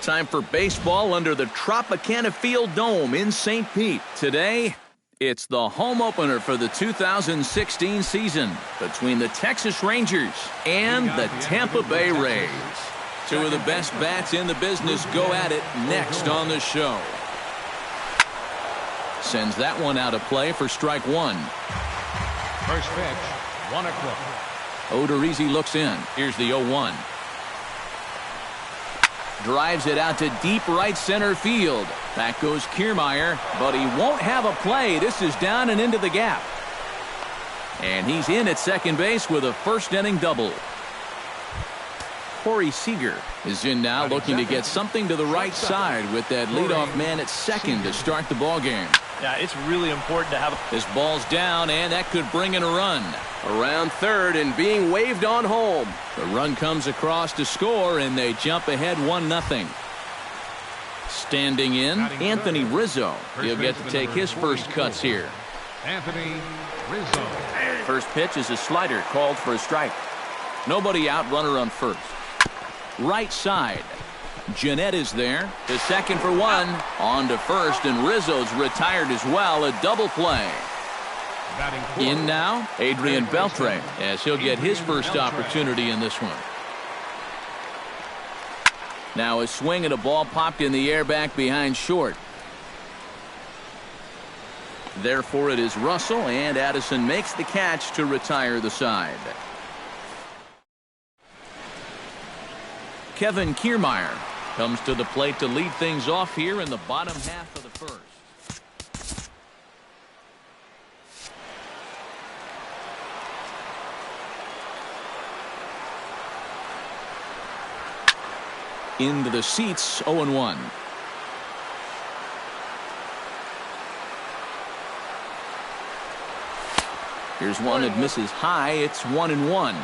Time for baseball under the Tropicana Field Dome in St. Pete. Today, it's the home opener for the 2016 season between the Texas Rangers and the Tampa Bay Rays. Two of the best bats in the business go at it next on the show. Sends that one out of play for strike one. First pitch, 1 o'clock. Odorizzi looks in. Here's the 0-1. Drives it out to deep right center field. Back goes Kiermaier, but he won't have a play. This is down and into the gap. And he's in at second base with a first-inning double. Corey Seager is in now, looking to get something to the right side with that leadoff man at second to start the ballgame. Yeah, it's really important to have. This ball's down, and that could bring in a run. Around third and being waved on home. The run comes across to score, and they jump ahead 1-0. Standing in, Anthony Rizzo. He'll get to take his first cuts here. Anthony Rizzo. First pitch is a slider called for a strike. Nobody out, runner on first. Right side. Jeanette is there. The second for one. On to first, and Rizzo's retired as well. A double play. In now, Adrian Beltre, as he'll get his first opportunity in this one. Now a swing and a ball popped in the air back behind short. Therefore it is Russell, and Addison makes the catch to retire the side. Kevin Kiermaier comes to the plate to lead things off here in the bottom half of the first. Into the seats, 0-1. Here's one that misses high. It's 1-1.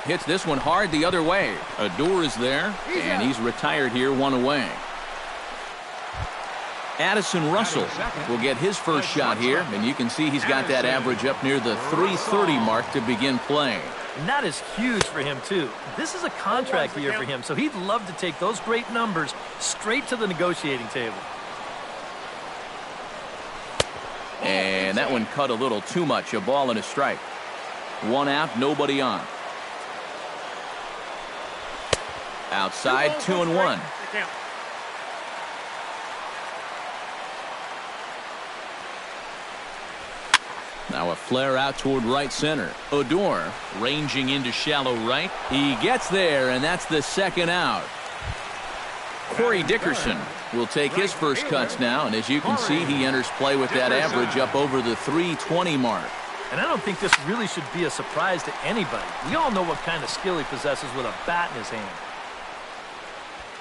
Hits this one hard the other way. Odor is there, and he's retired here, one away. Addison Russell will get his first shot here, and you can see he's got that average up near the 330 mark to begin play. And that is huge for him, too. This is a contract year for him, so he'd love to take those great numbers straight to the negotiating table. And that one cut a little too much. A ball and a strike. One out, nobody on. Outside, 2-1. Now a flare out toward right center. Odor ranging into shallow right. He gets there, and that's the second out. Corey Dickerson will take his first cuts now, and as you can see, he enters play with that average up over the 320 mark. And I don't think this really should be a surprise to anybody. We all know what kind of skill he possesses with a bat in his hand.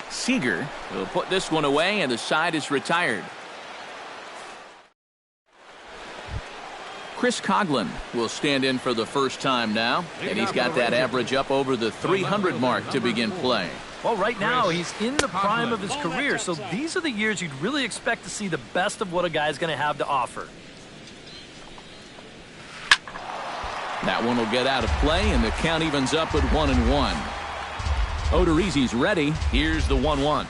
Seager will put this one away, and the side is retired. Chris Coughlin will stand in for the first time now, and he's got that average up over the 300 mark to begin play. Well, right now he's in the prime of his career, so these are the years you'd really expect to see the best of what a guy's going to have to offer. That one will get out of play, and the count evens up at 1-1. Odorizzi's ready. Here's the 1-1.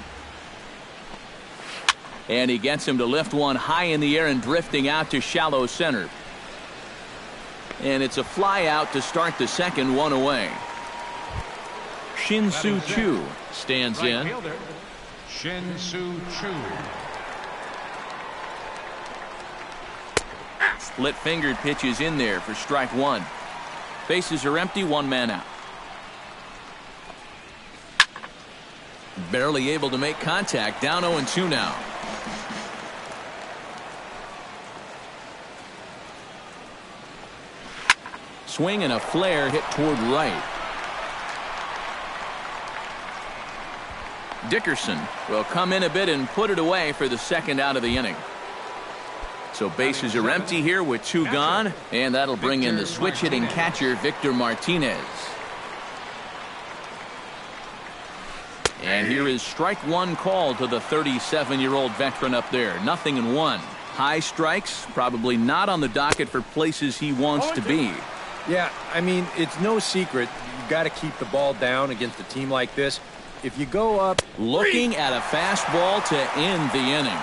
And he gets him to lift one high in the air and drifting out to shallow center. And it's a fly out to start the second, one away. Shin-Soo Choo stands in. Fielder, Shin-Soo Choo. Split-fingered pitch is in there for strike one. Bases are empty, one man out. Barely able to make contact, down 0-2 now. Swing and a flare hit toward right. Dickerson will come in a bit and put it away for the second out of the inning. So bases are empty here with two gone, and that'll bring in the switch-hitting catcher Victor Martinez. And here is strike one call to the 37-year-old veteran up there. 0-1. High strikes, probably not on the docket for places he wants to be. Yeah, I mean, it's no secret. You've got to keep the ball down against a team like this. If you go up... Looking at a fastball to end the inning.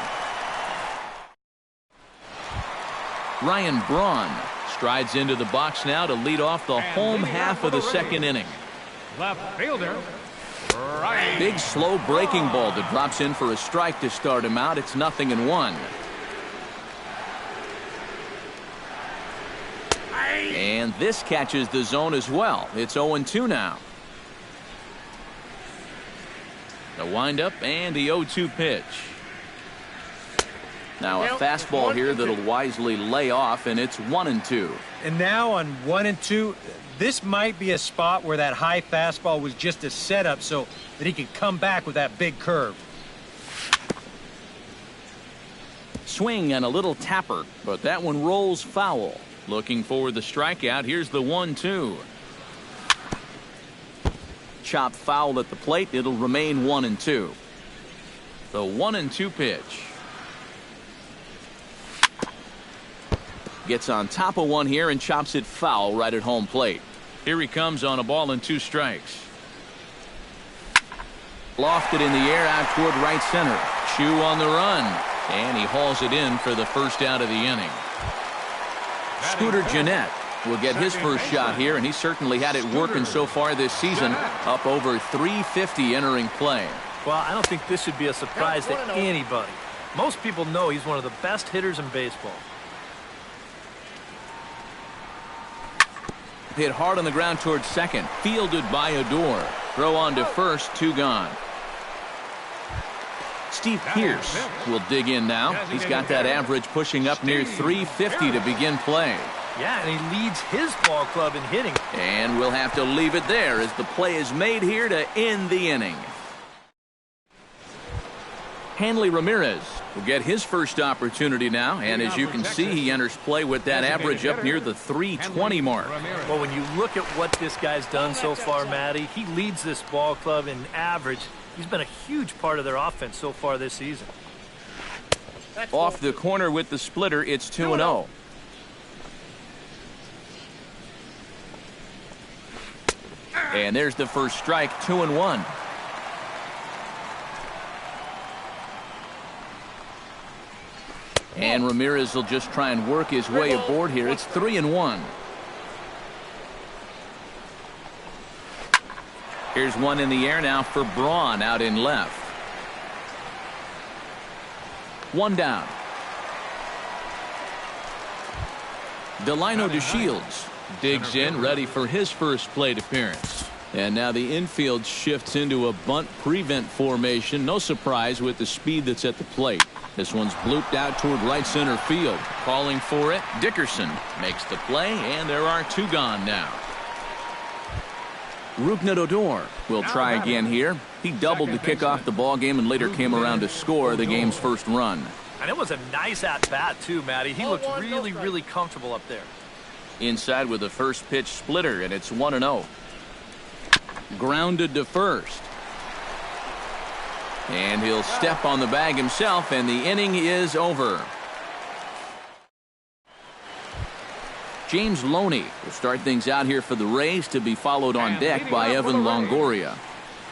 Ryan Braun strides into the box now to lead off the home half of the second inning. Left fielder, Big slow breaking ball that drops in for a strike to start him out. It's 0-1. And this catches the zone as well. It's 0-2 now. The windup and the 0-2 pitch. Now a fastball here that'll wisely lay off, and it's 1-2. And now on 1-2, this might be a spot where that high fastball was just a setup so that he could come back with that big curve. Swing and a little tapper, but that one rolls foul. Looking for the strikeout. Here's the 1-2. Chop foul at the plate. It'll remain 1-2. The 1-2 pitch. Gets on top of one here and chops it foul right at home plate. Here he comes on a ball and 2 strikes. Lofted in the air out toward right center. Choo on the run. And he hauls it in for the first out of the inning. Scooter Gennett will get his first shot here, and he certainly had it working so far this season. Up over 350 entering play. Well, I don't think this should be a surprise to anybody. Most people know he's one of the best hitters in baseball. Hit hard on the ground towards second. Fielded by Odor. Throw on to first. 2 gone. Steve Pearce will dig in now. He's got that average pushing up near 350 to begin play. Yeah, and he leads his ball club in hitting. And we'll have to leave it there as the play is made here to end the inning. Hanley Ramirez will get his first opportunity now, and as you can see, he enters play with that average up near the 320 mark. Well, when you look at what this guy's done so far, Matty, he leads this ball club in average. He's been a huge part of their offense so far this season. Off the corner with the splitter, it's 2-0. And there's the first strike, 2-1. And Ramirez will just try and work his way aboard here. It's 3-1. Here's one in the air now for Braun out in left. 1 down. Delino DeShields digs in, ready for his first plate appearance. And now the infield shifts into a bunt prevent formation. No surprise with the speed that's at the plate. This one's blooped out toward right center field. Calling for it. Dickerson makes the play, and there are 2 gone now. Rougned Odor will try again here. He doubled to kick off the ball game and later came around to score the game's first run. And it was a nice at-bat, too, Matty. He looked really, really comfortable up there. Inside with the first pitch splitter, and it's 1-0. Grounded to first. And he'll step on the bag himself, and the inning is over. James Loney will start things out here for the Rays, to be followed on deck by Evan Longoria.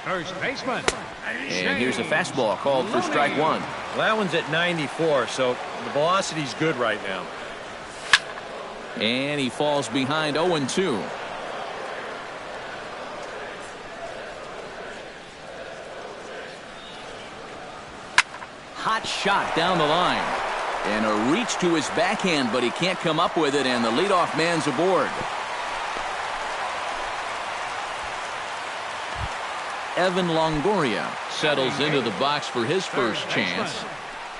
first baseman. And here's a fastball called for strike 1. Well, that one's at 94, so the velocity's good right now. And he falls behind 0-2. Hot shot down the line. And a reach to his backhand, but he can't come up with it, and the leadoff man's aboard. Evan Longoria settles into the box for his first chance.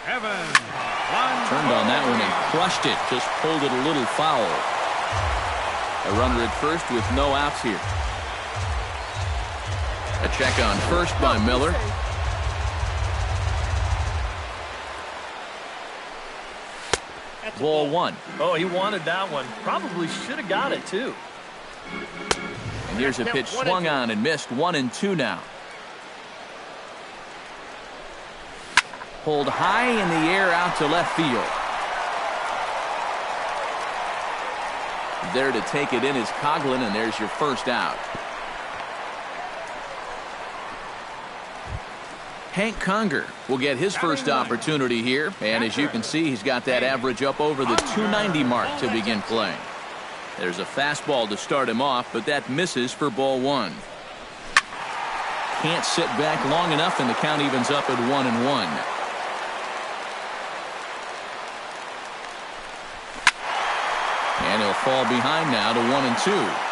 Evan Turned on that one and crushed it. Just pulled it a little foul. A runner at first with no outs here. A check on first by Miller. Ball one. Oh, he wanted that one. Probably should have got it, too. And here's a pitch swung on and missed. 1-2 now. Pulled high in the air out to left field. There to take it in is Coughlin, and there's your first out. Hank Conger will get his first opportunity here, and as you can see, he's got that average up over the 290 mark to begin playing. There's a fastball to start him off, but that misses for ball one. Can't sit back long enough, and the count evens up at 1-1. And he'll fall behind now to 1-2.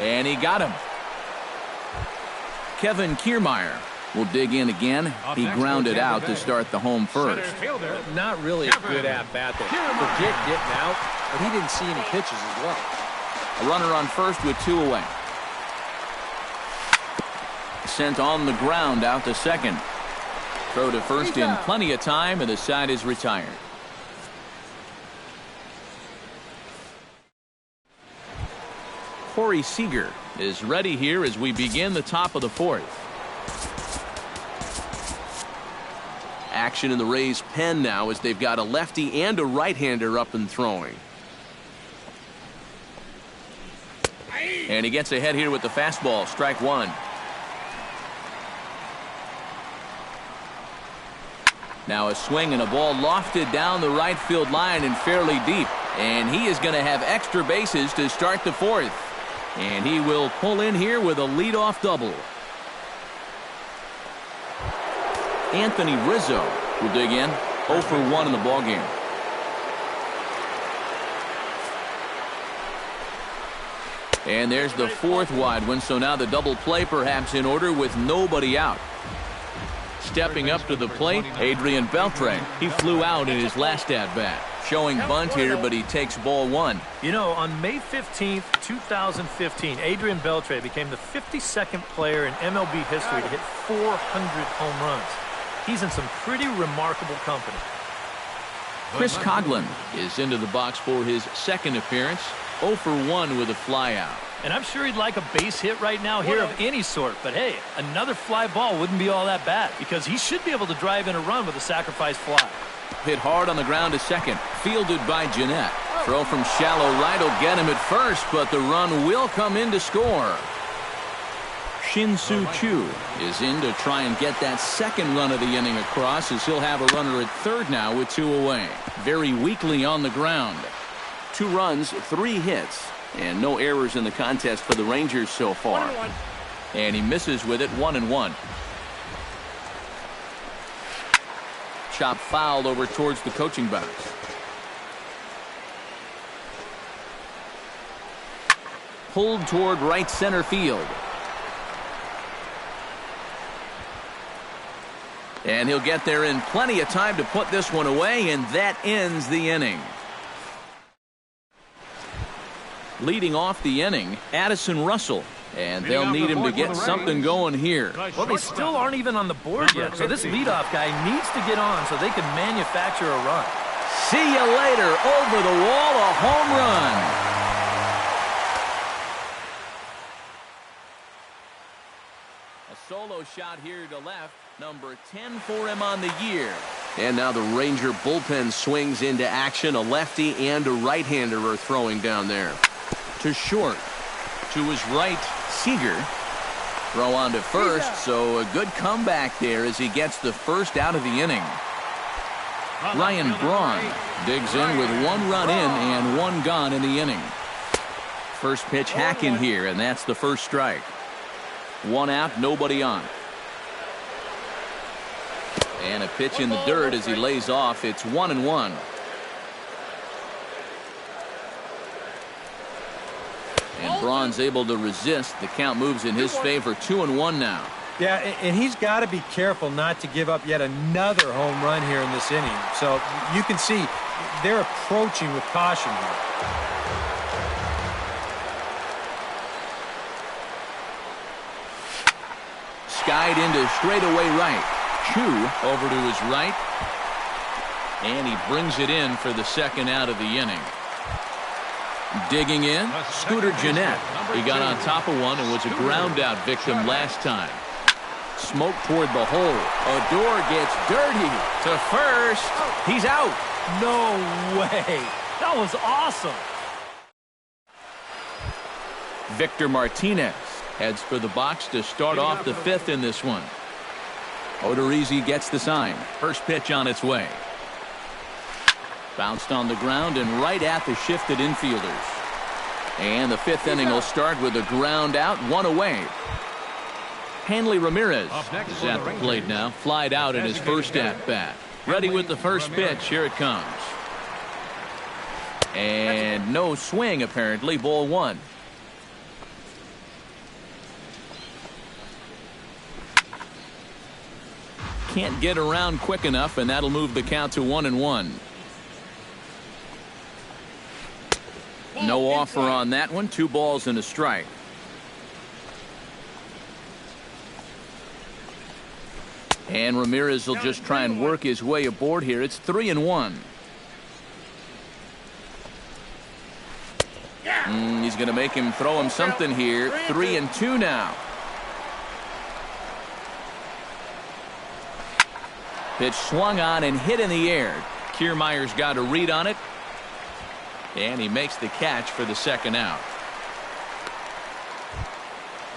And he got him. Kevin Kiermaier will dig in again. He grounded out to start the home first. Not really a good at-bat there. Forget getting out, but he didn't see any pitches as well. A runner on first with 2 away. Sent on the ground out to second. Throw to first in plenty of time, and the side is retired. Corey Seager is ready here as we begin the top of the fourth. Action in the Rays' pen now as they've got a lefty and a right-hander up and throwing. And he gets ahead here with the fastball. Strike one. Now a swing and a ball lofted down the right field line and fairly deep. And he is going to have extra bases to start the fourth. And he will pull in here with a leadoff double. Anthony Rizzo will dig in. 0 for 1 in the ballgame. And there's the fourth wide one, so now the double play perhaps in order with nobody out. Stepping up to the plate, Adrian Beltre. He flew out in his last at-bat. Showing bunt here, but he takes ball one. You know, on May 15th, 2015, Adrian Beltre became the 52nd player in MLB history to hit 400 home runs. He's in some pretty remarkable company. Chris Coughlin is into the box for his second appearance. 0 for 1 with a flyout. And I'm sure he'd like a base hit right now here of any sort. But hey, another fly ball wouldn't be all that bad because he should be able to drive in a run with a sacrifice fly. Hit hard on the ground to second. Fielded by Jeanette. Throw from shallow right will get him at first, but the run will come in to score. Shin-Soo Choo is in to try and get that second run of the inning across as he'll have a runner at third now with 2 away. Very weakly on the ground. 2 runs, 3 hits, and no errors in the contest for the Rangers so far. And he misses with it. 1-1. Chop fouled over towards the coaching box. Pulled toward right center field. And he'll get there in plenty of time to put this one away, and that ends the inning. Leading off the inning, Addison Russell. And they'll need him to get something going here. Well, they still aren't even on the board yet, so this leadoff guy needs to get on so they can manufacture a run. See you later. Over the wall, a home run. A solo shot here to left. Number 10 for him on the year. And now the Ranger bullpen swings into action. A lefty and a right-hander are throwing down there. To short. To his right, Seager. Throw on to first, so a good comeback there as he gets the first out of the inning. Ryan Braun digs in with 1 run in and 1 gone in the inning. First pitch hacking here, and that's the first strike. 1 out, nobody on. And a pitch in the dirt as he lays off. It's 1-1. And Braun's able to resist. The count moves in his favor. 2-1 now. Yeah, and he's got to be careful not to give up yet another home run here in this inning. So you can see they're approaching with caution here. Skied into straightaway right. Chu over to his right. And he brings it in for the second out of the inning. Digging in, Scooter Gennett. He got on top of one and was a ground out victim last time. Smoke toward the hole. Odor gets dirty to first. He's out. No way. That was awesome. Victor Martinez heads for the box to start off the 5th in this one. Odorizzi gets the sign. First pitch on its way. Bounced on the ground and right at the shifted infielders. And the 5th inning will start with a ground out, 1 away. Hanley Ramirez is at the plate now. Flied out in his first at-bat. Ready with the first pitch. Here it comes. And no swing, apparently. Ball 1. Can't get around quick enough, and that'll move the count to 1-1. No offer on that one. 2 balls and a strike. And Ramirez will just try and work his way aboard here. It's 3-1. He's going to make him throw him something here. 3-2 now. Pitch swung on and hit in the air. Kiermaier's got a read on it. And he makes the catch for the second out.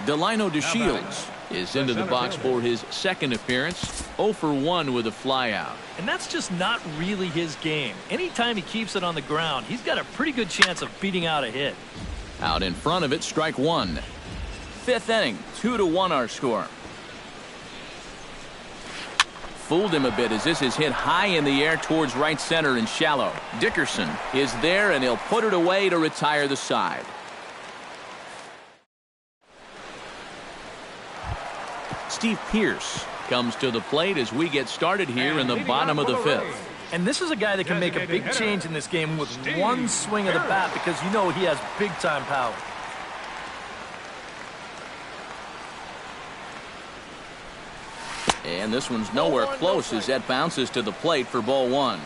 Delino DeShields is into the box for his second appearance. 0 for 1 with a flyout. And that's just not really his game. Anytime he keeps it on the ground, he's got a pretty good chance of beating out a hit. Out in front of it, strike 1. 5th inning, 2-1 our score. Fooled him a bit as this is hit high in the air towards right center and shallow. Dickerson is there, and he'll put it away to retire the side. Steve Pearce comes to the plate as we get started here in the bottom of the 5th. And this is a guy that can make a big change in this game with one swing of the bat, because you know he has big-time power. And this one's nowhere close as that bounces to the plate for ball 1.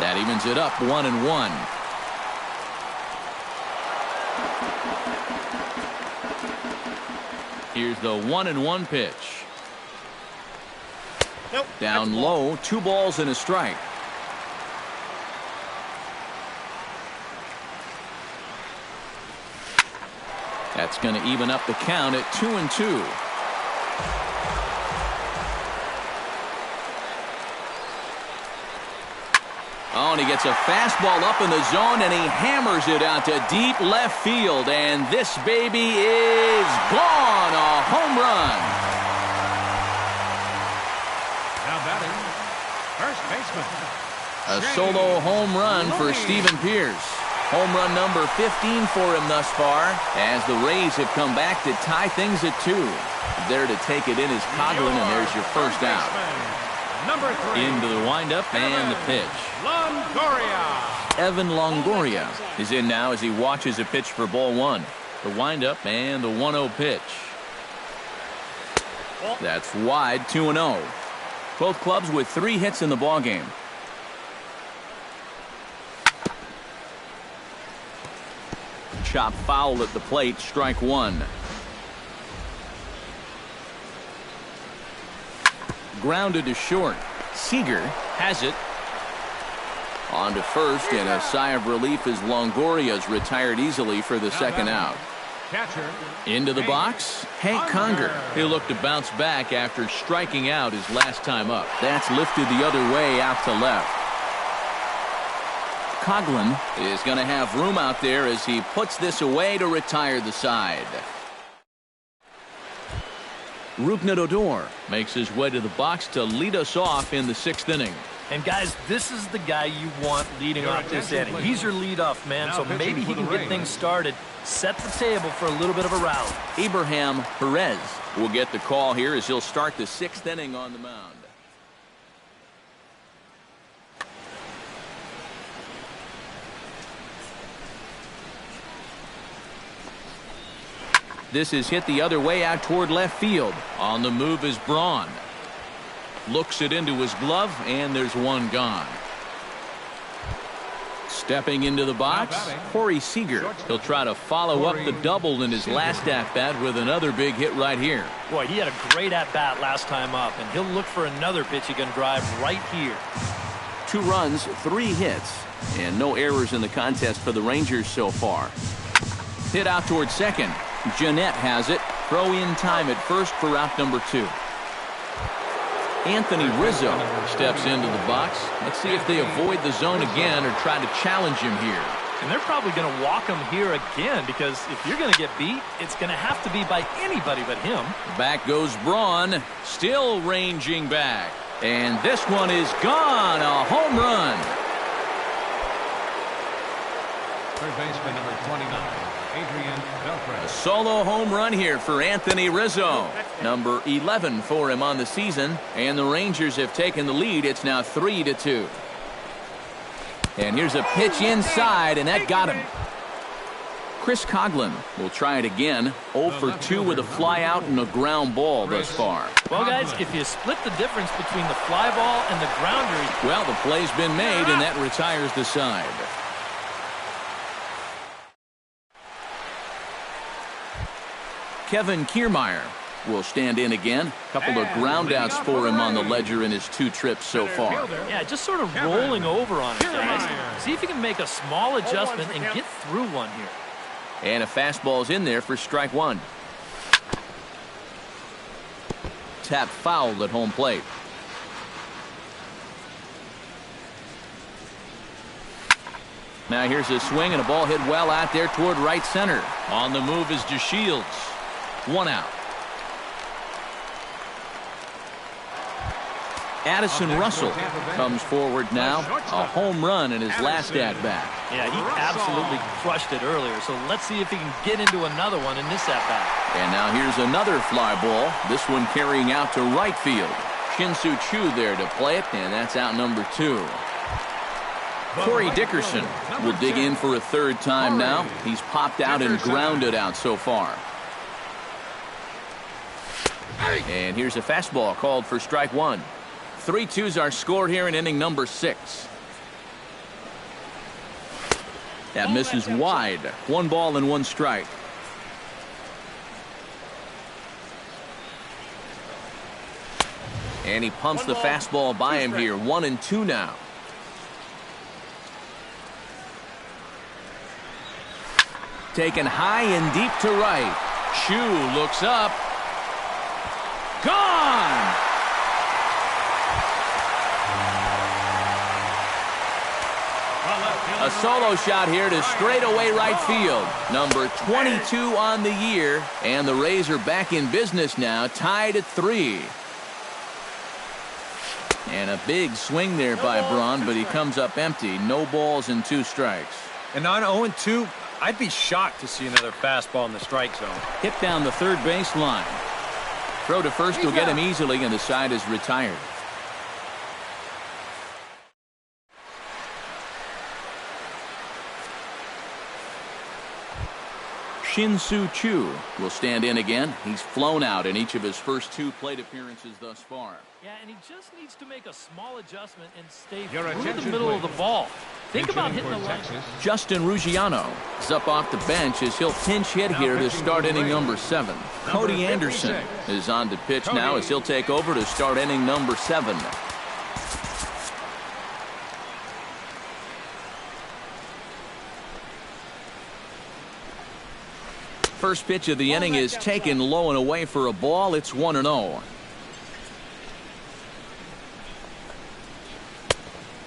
That evens it up, 1-1. Here's the 1-1 pitch. Nope. Down low, 2 balls and a strike. That's going to even up the count at 2-2. Oh, and he gets a fastball up in the zone, and he hammers it out to deep left field. And this baby is gone. A home run. Now batting, first baseman. A solo home run for Stephen Pearce. Home run number 15 for him thus far, as the Rays have come back to tie things at 2. There to take it in is Coghlan, and there's your first out. Number 3. Into the windup and the pitch. Longoria. Evan Longoria is in now as he watches a pitch for ball 1. The windup and the 1-0 pitch. That's wide, 2-0. Both clubs with 3 hits in the ballgame. Chop foul at the plate, strike 1. Grounded to short. Seager has it. On to first, and a sigh of relief as Longoria's retired easily for the second out. Catcher. Into the box, Hank Conger. He'll look to bounce back after striking out his last time up. That's lifted the other way out to left. Coughlin is going to have room out there as he puts this away to retire the side. Rougned makes his way to the box to lead us off in the 6th inning. And guys, this is the guy you want leading off this inning. He's your leadoff man, so maybe he can get things started, set the table for a little bit of a rally. Abraham Perez will get the call here as he'll start the 6th inning on the mound. This is hit the other way out toward left field. On the move is Braun. Looks it into his glove, and there's one gone. Stepping into the box, Corey Seager. He'll try to follow up the double in his last at-bat with another big hit right here. Boy, he had a great at-bat last time up, and he'll look for another pitch he can drive right here. 2 runs, 3 hits, and no errors in the contest for the Rangers so far. Hit out towards second. Jeanette has it. Throw in time at first for out number 2. Anthony Rizzo steps into the box. Let's see if they avoid the zone again or try to challenge him here. And they're probably going to walk him here again, because if you're going to get beat, it's going to have to be by anybody but him. Back goes Braun, still ranging back. And this one is gone. A home run. Third baseman number 29. A solo home run here for Anthony Rizzo. Number 11 for him on the season. And the Rangers have taken the lead. It's now 3-2. And here's a pitch inside, and that got him. Chris Coughlin will try it again. 0 for 2 with a fly out and a ground ball thus far. Well, guys, if you split the difference between the fly ball and the grounder. Well, the play's been made, and that retires the side. Kevin Kiermaier will stand in again. Couple of ground outs for him on the ledger in his 2 trips so far. Yeah, just sort of rolling over on it, guys. See if you can make a small adjustment and get through one here. And a fastball's in there for strike 1. Tap fouled at home plate. Now here's a swing and a ball hit well out there toward right center. On the move is DeShields. 1 out. Addison Russell comes forward now. A home run in his last at-bat. Yeah, he absolutely crushed it earlier, so let's see if he can get into another one in this at-bat. And now here's another fly ball. This one carrying out to right field. Shin-Soo Choo there to play it, and that's out number 2. Corey Dickerson will dig in for a 3rd time now. He's popped out and grounded out so far. And here's a fastball called for strike 1. 3-2's our score here in inning number 6. That misses wide. 1 ball and 1 strike. And he pumps the fastball by him here. 1-2 now. Taken high and deep to right. Choo looks up. Gone! A solo shot here to straightaway right field. Number 22 on the year. And the Rays are back in business now, tied at 3. And a big swing there by Braun, but he comes up empty. No balls and 2 strikes. And on 0-2, I'd be shocked to see another fastball in the strike zone. Hit down the 3rd base line. Throw to first will get him easily, and the side is retired. Shin-Soo Choo will stand in again. He's flown out in each of his first 2 plate appearances thus far. Yeah, and he just needs to make a small adjustment and stay through the middle of the ball. Think about hitting the line. Justin Ruggiano is up off the bench as he'll pinch hit here to start inning number 7. Cody Anderson is on to pitch now as he'll take over to start inning number 7. First pitch of the inning is taken low and away for a ball. It's 1-0.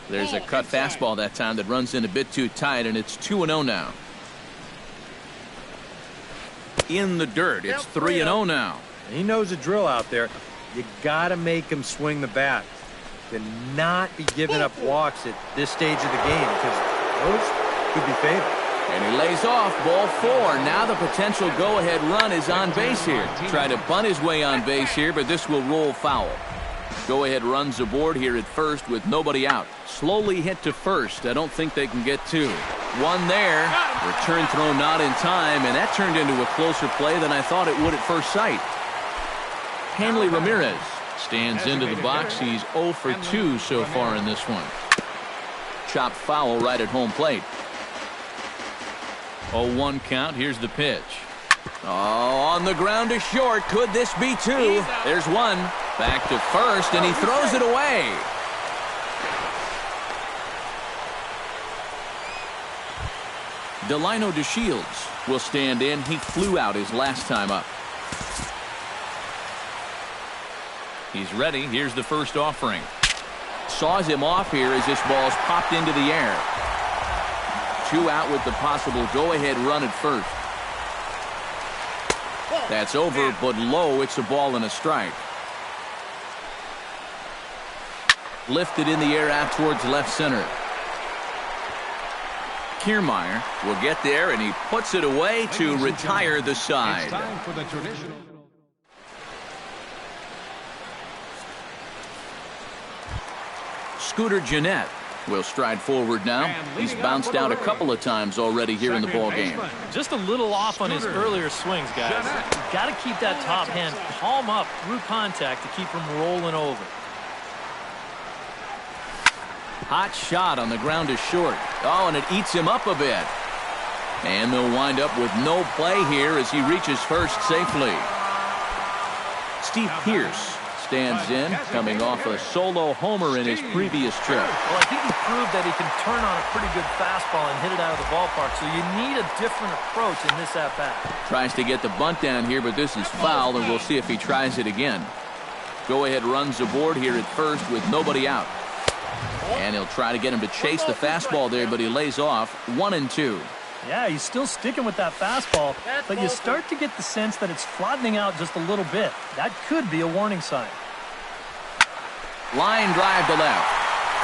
There's a cut fastball that time that runs in a bit too tight, and it's 2-0 now. In the dirt, it's 3-0 now. He knows the drill out there. You got to make him swing the bat. Cannot be giving up walks at this stage of the game because those could be fatal. And he lays off, ball 4. Now the potential go-ahead run is on base here. Try to bunt his way on base here, but this will roll foul. Go-ahead runs aboard here at first with nobody out. Slowly hit to first. I don't think they can get 2. 1 there. Return throw not in time, and that turned into a closer play than I thought it would at first sight. Hanley Ramirez stands into the box. He's 0 for 2 so far in this one. Chopped foul right at home plate. 0-1 count. Here's the pitch. Oh, on the ground to short. Could this be 2? There's 1. Back to first, and he throws it away. Delino DeShields will stand in. He flew out his last time up. He's ready. Here's the first offering. Saws him off here as this ball's popped into the air. 2 out with the possible go-ahead run at first. That's over, but low. It's a ball and a strike. Lifted in the air out towards left center. Kiermaier will get there, and he puts it away to retire the side. It's time for the traditional. Scooter Gennett will stride forward now. He's bounced out a couple of times already here in the ball game. Just a little off on his earlier swings, guys. You've got to keep that top hand palm up through contact to keep him rolling over. Hot shot on the ground to short. Oh, and it eats him up a bit. And they'll wind up with no play here as he reaches first safely. Steve Pearce stands in, coming off a solo homer in his previous trip. Well, I think he proved that he can turn on a pretty good fastball and hit it out of the ballpark, so you need a different approach in this at-bat. Tries to get the bunt down here, but this is foul, and we'll see if he tries it again. Go-ahead runs aboard here at first with nobody out. And he'll try to get him to chase the fastball there, but he lays off. 1-2. Yeah, he's still sticking with that fastball, but you start to get the sense that it's flattening out just a little bit. That could be a warning sign. Line drive to left.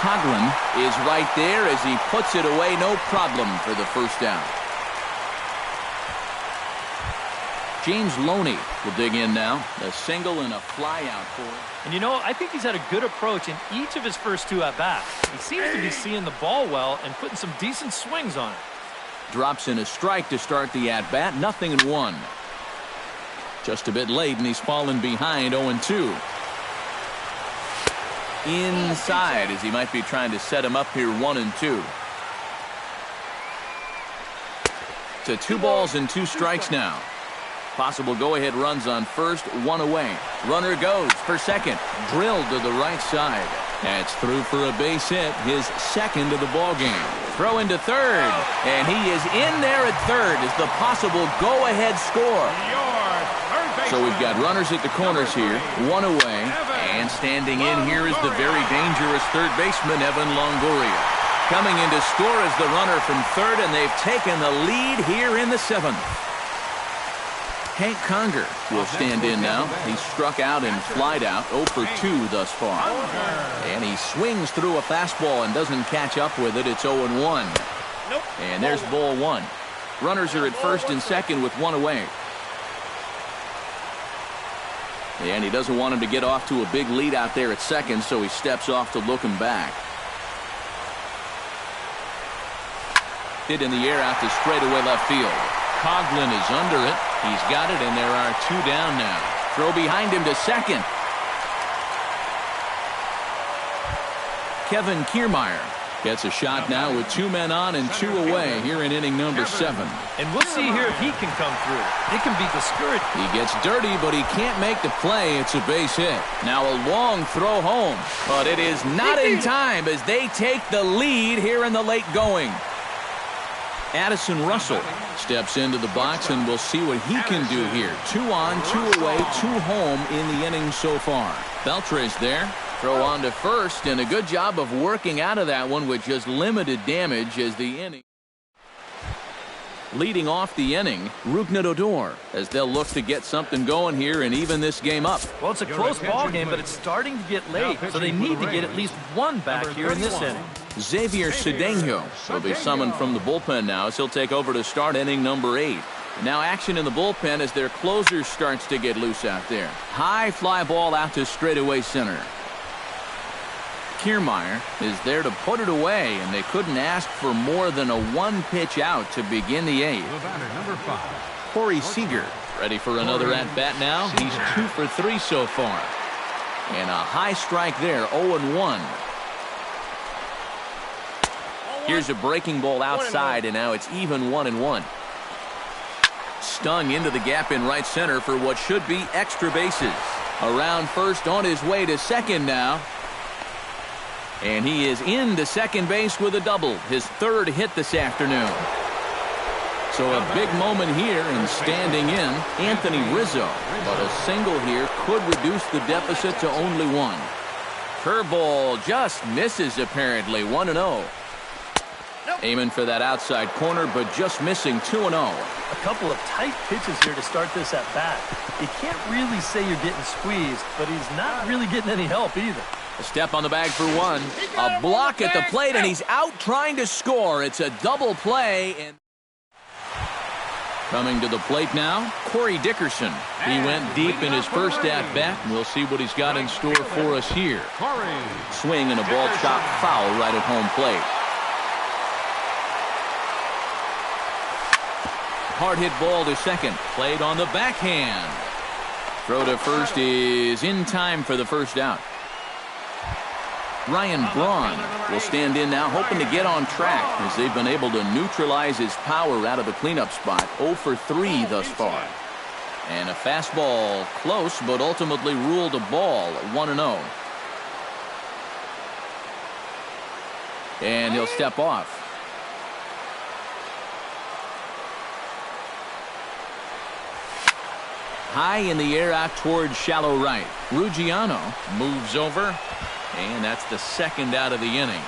Coughlin is right there as he puts it away. No problem for the first down. James Loney will dig in now. A single and a fly out for him. And you know, I think he's had a good approach in each of his first 2 at-bats. He seems to be seeing the ball well and putting some decent swings on it. Drops in a strike to start the at-bat. 0-1. Just a bit late, and he's fallen behind 0-2. Inside as he might be trying to set him up here. 1-2. To 2 balls and 2 strikes now. Possible go-ahead runs on first, 1 away. Runner goes for second. Drilled to the right side. That's through for a base hit, his second of the ball game. Throw into third, and he is in there at third as the possible go-ahead score. So we've got runners at the corners here, 1 away, and standing in here is the very dangerous third baseman, Evan Longoria. Coming in to score is the runner from third, and they've taken the lead here in the 7th. Hank Conger will stand in now. He struck out and flied out, 0 for 2 thus far. And he swings through a fastball and doesn't catch up with it. It's 0-1. And there's ball 1. Runners are at first and second with 1 away. And he doesn't want him to get off to a big lead out there at second, so he steps off to look him back. Hit in the air out to straightaway left field. Coughlin is under it. He's got it, and there are 2 down now. Throw behind him to second. Kevin Kiermaier gets a shot now with 2 men on and 2 away here in inning number 7. And we'll see here if he can come through. It can be discouraging. He gets dirty, but he can't make the play. It's a base hit. Now a long throw home, but it is not in time as they take the lead here in the late going. Addison Russell steps into the box, and we'll see what he can do here. 2 on, 2 away, 2 home in the inning so far. Beltre's there. Throw on to first, and a good job of working out of that one with just limited damage as the inning. Leading off the inning, Rougned Odor, as they'll look to get something going here and even this game up. Well, it's a close ball game, but it's starting to get late, so they need to get at least one back here in this inning. Xavier Cedeno will be summoned from the bullpen now as he'll take over to start inning number 8. Now action in the bullpen as their closer starts to get loose out there. High fly ball out to straightaway center. Kiermaier is there to put it away, and they couldn't ask for more than a 1-pitch out to begin the 8th. The batter, number 5. Corey Seager ready for another at-bat now. He's 2 for 3 so far. And a high strike there, 0-1. Here's a breaking ball outside, and now it's even 1-1. Stung into the gap in right center for what should be extra bases. Around first, on his way to second now. And he is into second base with a double, his 3rd hit this afternoon. So a big moment here, and standing in, Anthony Rizzo. But a single here could reduce the deficit to only 1. Curveball just misses apparently, 1-0. Aiming for that outside corner, but just missing 2-0. A couple of tight pitches here to start this at bat. You can't really say you're getting squeezed, but he's not really getting any help either. A step on the bag for 1. A block at the plate, and he's out trying to score. It's a double play. And coming to the plate now, Corey Dickerson. He went deep in his first at-bat, and we'll see what he's got in store for us here. Swing and a ball chopped foul right at home plate. Hard hit ball to second. Played on the backhand. Throw to first is in time for the first out. Ryan Braun will stand in now, hoping to get on track as they've been able to neutralize his power out of the cleanup spot. 0 for 3 thus far. And a fastball close, but ultimately ruled a ball, 1-0. And he'll step off. High in the air out towards shallow right. Ruggiano moves over, and that's the 2nd out of the inning.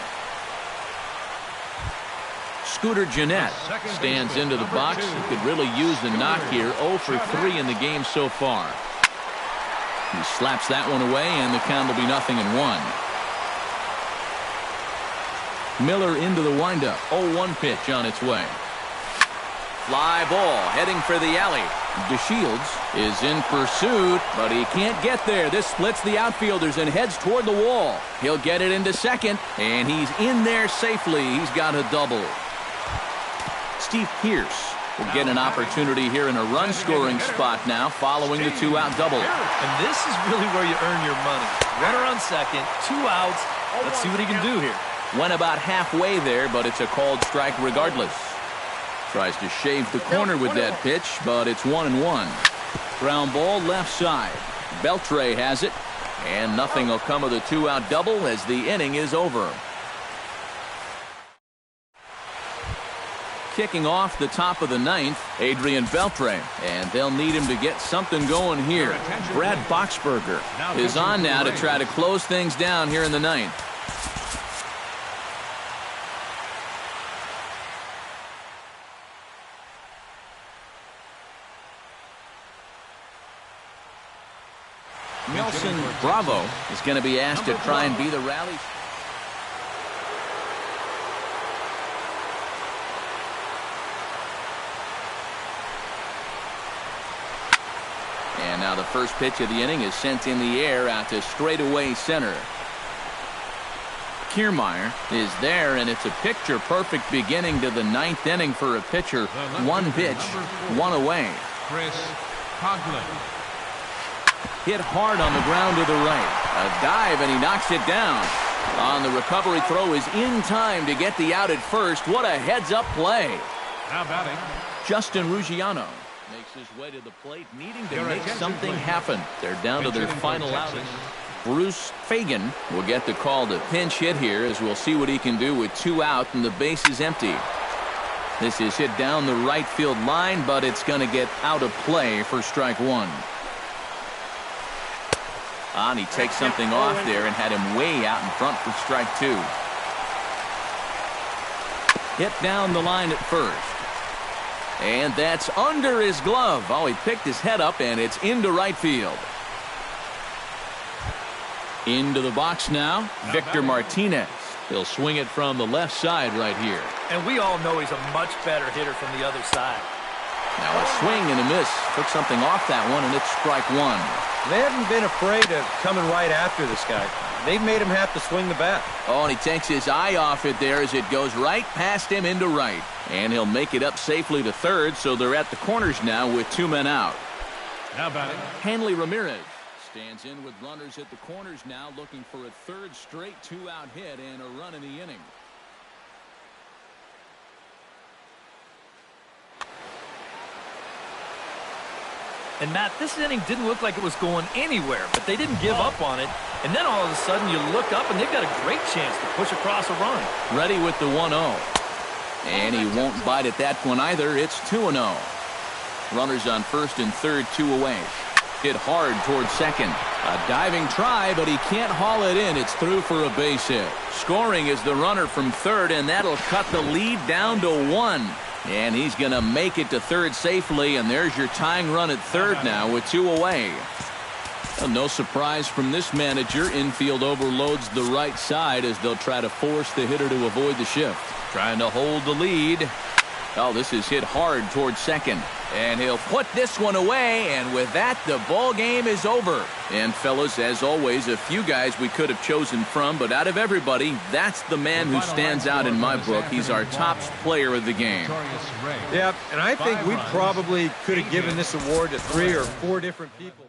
Scooter Gennett stands into the box. He could really use the knock here. 0 for 3 in the game so far. He slaps that one away, and the count will be 0-1. Miller into the windup. 0-1 pitch on its way. Fly ball heading for the alley. DeShields is in pursuit, but he can't get there. This splits the outfielders and heads toward the wall. He'll get it into second, and he's in there safely. He's got a double. Steve Pearce will get an opportunity here in a run-scoring spot now following the 2-out double. And this is really where you earn your money. Runner on second, 2 outs. Let's see what he can do here. Went about halfway there, but it's a called strike regardless. Tries to shave the corner with that pitch, but it's 1-1. Ground ball left side. Beltre has it, and nothing will come of the 2-out double as the inning is over. Kicking off the top of the 9th, Adrian Beltre, and they'll need him to get something going here. Brad Boxberger is on now to try to close things down here in the 9th. Nelson Bravo is going to be asked to try and be the rally. And now the first pitch of the inning is sent in the air out to straightaway center. Kiermaier is there, and it's a picture-perfect beginning to the 9th inning for a pitcher. 1 pitch, 1 away. Chris Conklin. Hit hard on the ground to the right. A dive, and he knocks it down. On the recovery throw is in time to get the out at first. What a heads-up play. Now batting, Justin Ruggiano makes his way to the plate, needing to make something happen. They're down to their final outing. Bruce Fagan will get the call to pinch hit here, as we'll see what he can do with 2 out and the base is empty. This is hit down the right field line, but it's going to get out of play for strike one. And he takes something off there and had him way out in front for strike two. Hit down the line at first. And that's under his glove. Oh, he picked his head up, and it's into right field. Into the box now, Victor Martinez. He'll swing it from the left side right here. And we all know he's a much better hitter from the other side. Now a swing and a miss. Took something off that one, and it's strike one. They haven't been afraid of coming right after this guy. They've made him have to swing the bat. Oh, and he takes his eye off it there as it goes right past him into right. And he'll make it up safely to third, so they're at the corners now with two men out. Now batting, Hanley Ramirez stands in with runners at the corners now, looking for a third straight two-out hit and a run in the inning. And Matt, this inning didn't look like it was going anywhere, but they didn't give up on it. And then all of a sudden you look up and they've got a great chance to push across a run. Ready with the 1-0. And he won't bite at that one either. It's 2-0. Runners on first and third, two away. Hit hard towards second. A diving try, but he can't haul it in. It's through for a base hit. Scoring is the runner from third, and that'll cut the lead down to one. And he's going to make it to third safely, and there's your tying run at third now with two away. Well, no surprise from this manager. Infield overloads the right side as they'll try to force the hitter to avoid the shift. Trying to hold the lead. Oh, this is hit hard towards second. And he'll put this one away, and with that, the ball game is over. And, fellas, as always, a few guys we could have chosen from, but out of everybody, that's the man who stands out in my book. He's our top player of the game. Yeah, and I think we probably could have given this award to 3 or 4 different people.